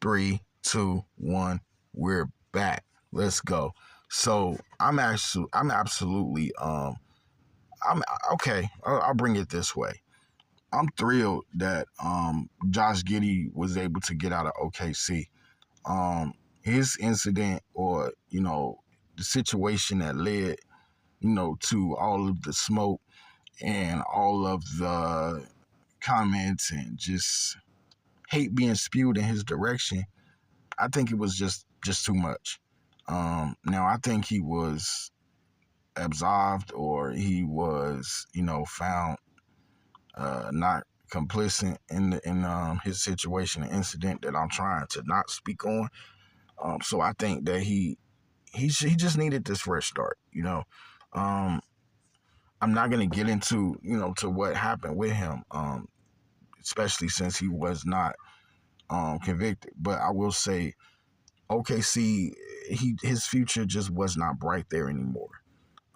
Three, two, one. We're back. Let's go. So I'm absolutely, I'm okay. I'll bring it this way. I'm thrilled that Josh Giddey was able to get out of OKC. His incident, or the situation that led to all of the smoke and all of the comments and just hate being spewed in his direction. I think it was just too much. Now I think he was absolved, or he was found not complicit in his situation and incident that I'm trying to not speak on. So I think that he just needed this fresh start. Um, I'm not gonna get into to what happened with him, especially since he was not convicted. But I will say, OKC, his future just was not bright there anymore.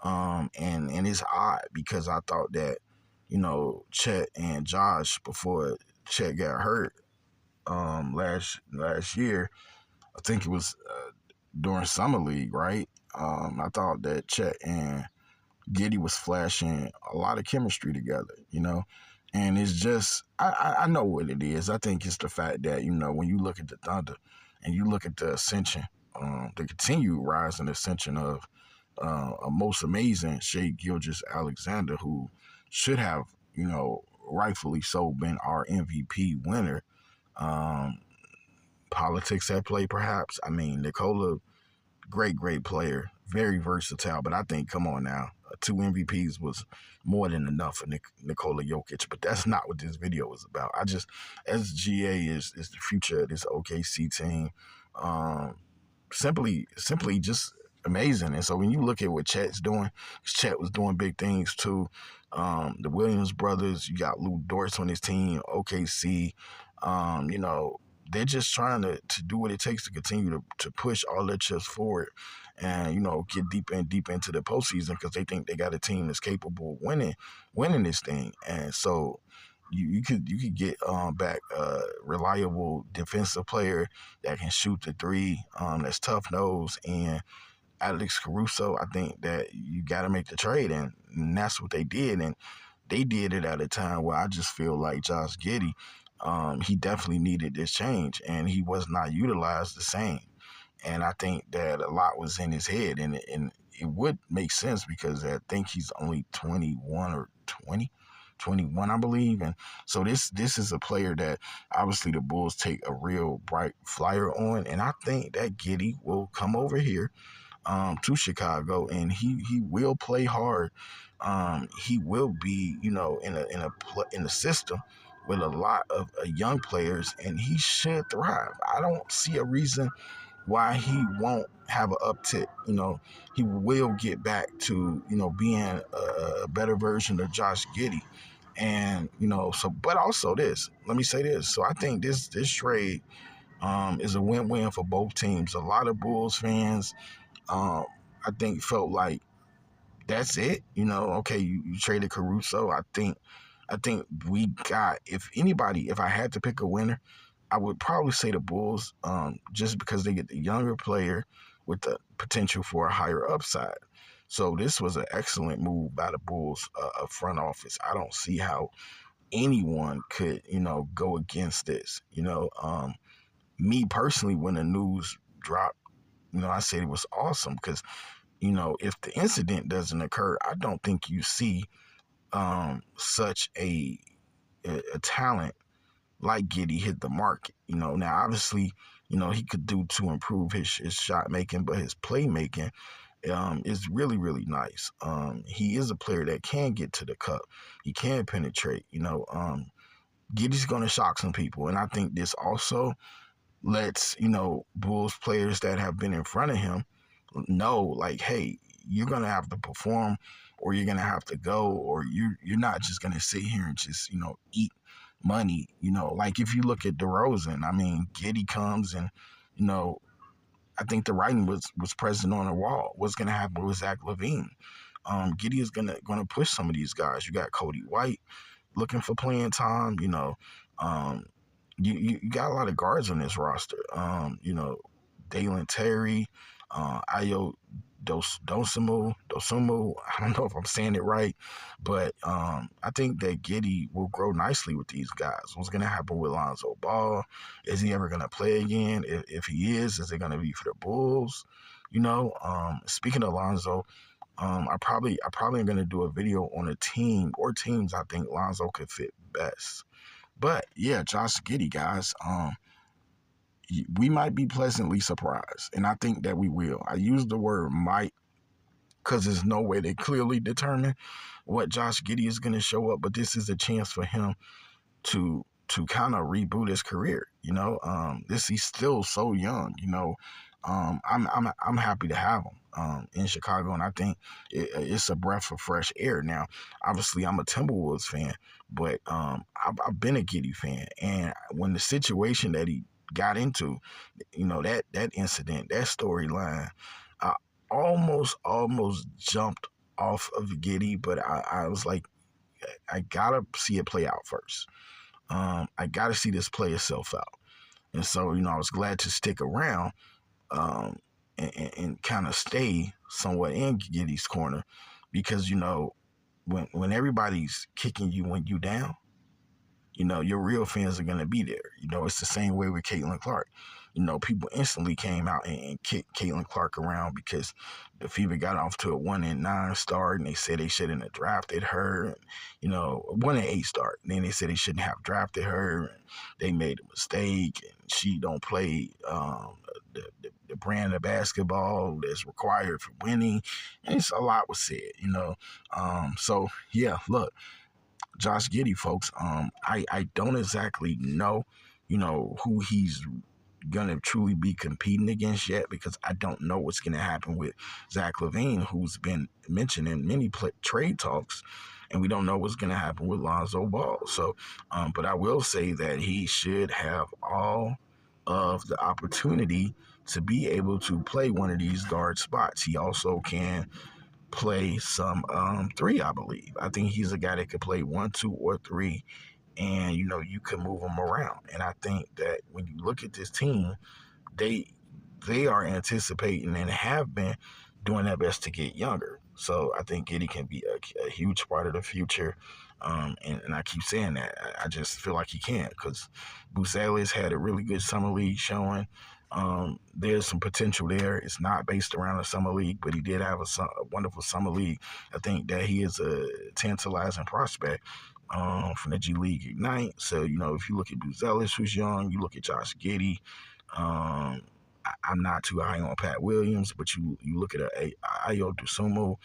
And it's odd because I thought that Chet and Josh, before Chet got hurt last year, I think it was during summer league, right? I thought that Chet and Giddey was flashing a lot of chemistry together. And it's just, I know what it is. I think it's the fact that, when you look at the Thunder and you look at the ascension, the continued rise and ascension of a most amazing Shea Gilgeous-Alexander, who should have, rightfully so, been our MVP winner. Um, Politics at play, perhaps. I mean, Nikola, great player, very versatile. But I think, come on now, two MVPs was more than enough for Nikola Jokic. But that's not what this video is about. SGA is the future of this OKC team. Um, simply just amazing. And so when you look at what Chet's doing, Chet was doing big things too. The Williams brothers, you got Lou Dortz on his team, OKC. They're just trying to do what it takes to continue to push all their chips forward and, get deep into the postseason because they think they got a team that's capable of winning this thing. And so you could get back a reliable defensive player that can shoot the three, that's tough nose, and Alex Caruso. I think that you got to make the trade, and that's what they did, and they did it at a time where I just feel like Josh Giddey, he definitely needed this change, and he was not utilized the same. And I think that a lot was in his head, and it would make sense because I think he's only 21 or 21, I believe. And so this is a player that obviously the Bulls take a real bright flyer on, and I think that Giddey will come over here to Chicago, and he will play hard. He will be, in a system with a lot of young players, and he should thrive. I don't see a reason why he won't have an uptick. He will get back to being a better version of Josh Giddey. And but also this. Let me say this. So I think this trade is a win-win for both teams. A lot of Bulls fans, I think, felt like that's it. Okay, you traded Caruso. I think we got, if I had to pick a winner, I would probably say the Bulls, just because they get the younger player with the potential for a higher upside. So this was an excellent move by the Bulls front office. I don't see how anyone could, go against this. Me personally, when the news dropped, I said it was awesome because, if the incident doesn't occur, I don't think you see such a talent like Giddey hit the market. Now obviously, he could do to improve his shot making, but his playmaking is really, really nice. He is a player that can get to the cup. He can penetrate. Giddey's going to shock some people, and I think this also lets Bulls players that have been in front of him know, like, hey, you're going to have to perform, or you're going to have to go, or you're not just going to sit here and just eat money. Like if you look at DeRozan, I mean, Giddey comes and I think the writing was present on the wall. What's going to happen with Zach LaVine? Giddey is going to push some of these guys. You got Cody White looking for playing time. Um, you got a lot of guards on this roster. Dalen Terry, Ayo Dosumu. I don't know if I'm saying it right, but I think that Giddey will grow nicely with these guys. What's going to happen with Lonzo Ball? Is he ever going to play again? If he is it going to be for the Bulls? Speaking of Lonzo, I probably am going to do a video on a team or teams I think Lonzo could fit best. But yeah, Josh Giddey, guys. We might be pleasantly surprised, and I think that we will. I use the word might because there's no way they clearly determine what Josh Giddey is going to show up, but this is a chance for him to kind of reboot his career. He's still so young. I'm happy to have him in Chicago, and I think it's a breath of fresh air. Now, obviously, I'm a Timberwolves fan, but I've been a Giddey fan, and when the situation that he got into, that incident, that storyline, I almost jumped off of Giddey, but I was like, I gotta see it play out first. I got to see this play itself out. And so, I was glad to stick around and kind of stay somewhat in Giddey's corner because, when everybody's kicking you when you down, your real fans are going to be there. It's the same way with Caitlin Clark. People instantly came out and kicked Caitlin Clark around because the Fever got off to a 1-9 start, and they said they shouldn't have drafted her. And, 1-8 start. And then they said they shouldn't have drafted her. And they made a mistake, and she don't play the brand of basketball that's required for winning. And it's a lot was said, So yeah, look. Josh Giddey, folks. I don't exactly know, who he's gonna truly be competing against yet because I don't know what's gonna happen with Zach LaVine, who's been mentioned in many trade talks, and we don't know what's gonna happen with Lonzo Ball. So, but I will say that he should have all of the opportunity to be able to play one of these guard spots. He also can play some three, I believe. I think he's a guy that could play 1, 2, or 3, and you can move him around. And I think that when you look at this team, they they are anticipating and have been doing their best to get younger. So I think Giddey can be a huge part of the future. And I keep saying that. I just feel like he can because Bucelis had a really good summer league showing. There's some potential there. It's not based around the summer league, but he did have a wonderful summer league. I think that he is a tantalizing prospect from the G League Ignite. So, if you look at Bucelis, who's young, you look at Josh Giddey. I'm not too high on Pat Williams, but you look at Ayo Dosunmu.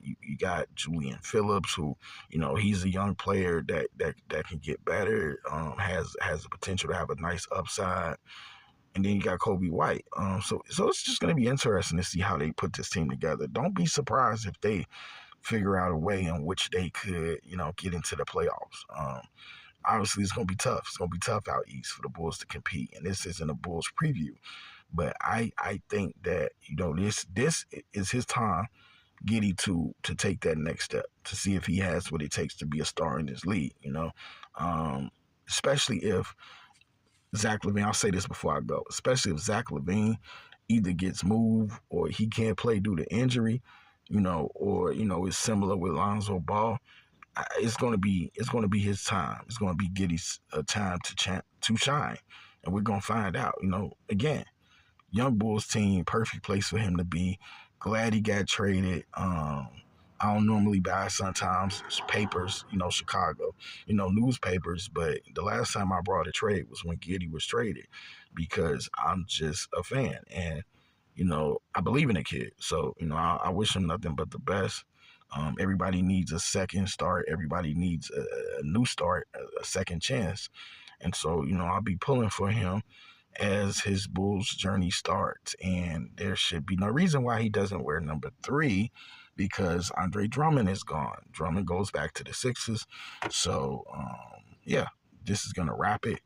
You got Julian Phillips, who he's a young player that can get better. Has the potential to have a nice upside. And then you got Kobe White. So it's just going to be interesting to see how they put this team together. Don't be surprised if they figure out a way in which they could, get into the playoffs. Obviously, it's going to be tough. It's going to be tough out east for the Bulls to compete. And this isn't a Bulls preview. But I think that, this is his time, Giddey, to take that next step, to see if he has what it takes to be a star in this league, especially if Zach LaVine, I'll say this before I go, especially if Zach LaVine either gets moved or he can't play due to injury, or, it's similar with Lonzo Ball. It's going to be his time. It's going to be Giddey's time to shine. And we're going to find out, again, young Bulls team, perfect place for him to be. Glad he got traded. I don't normally buy sometimes papers, Chicago, newspapers, but the last time I brought a trade was when Giddey was traded because I'm just a fan and, I believe in the kid. So, I wish him nothing but the best. Everybody needs a second start. Everybody needs a new start, a second chance. And so, I'll be pulling for him as his Bulls journey starts. And there should be no reason why he doesn't wear number 3 because Andre Drummond is gone. Drummond goes back to the Sixers. So, yeah, this is going to wrap it.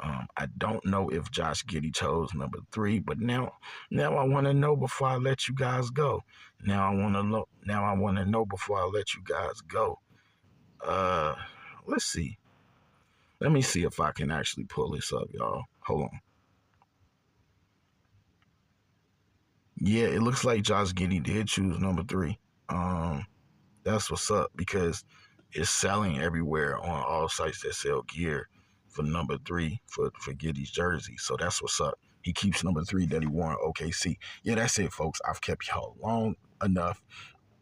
I don't know if Josh Giddey chose number 3, but now I want to know before I let you guys go. Now I want to know before I let you guys go. Let's see. Let me see if I can actually pull this up, y'all. Hold on. Yeah, it looks like Josh Giddey did choose number 3. Um, that's what's up because it's selling everywhere on all sites that sell gear for number 3 for Giddey's jersey. So that's what's up. He keeps number 3 that he wore in OKC. Yeah, that's it, folks. I've kept y'all long enough.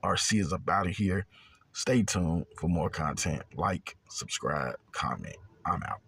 RC is up out of here. Stay tuned for more content. Like, subscribe, comment. I'm out.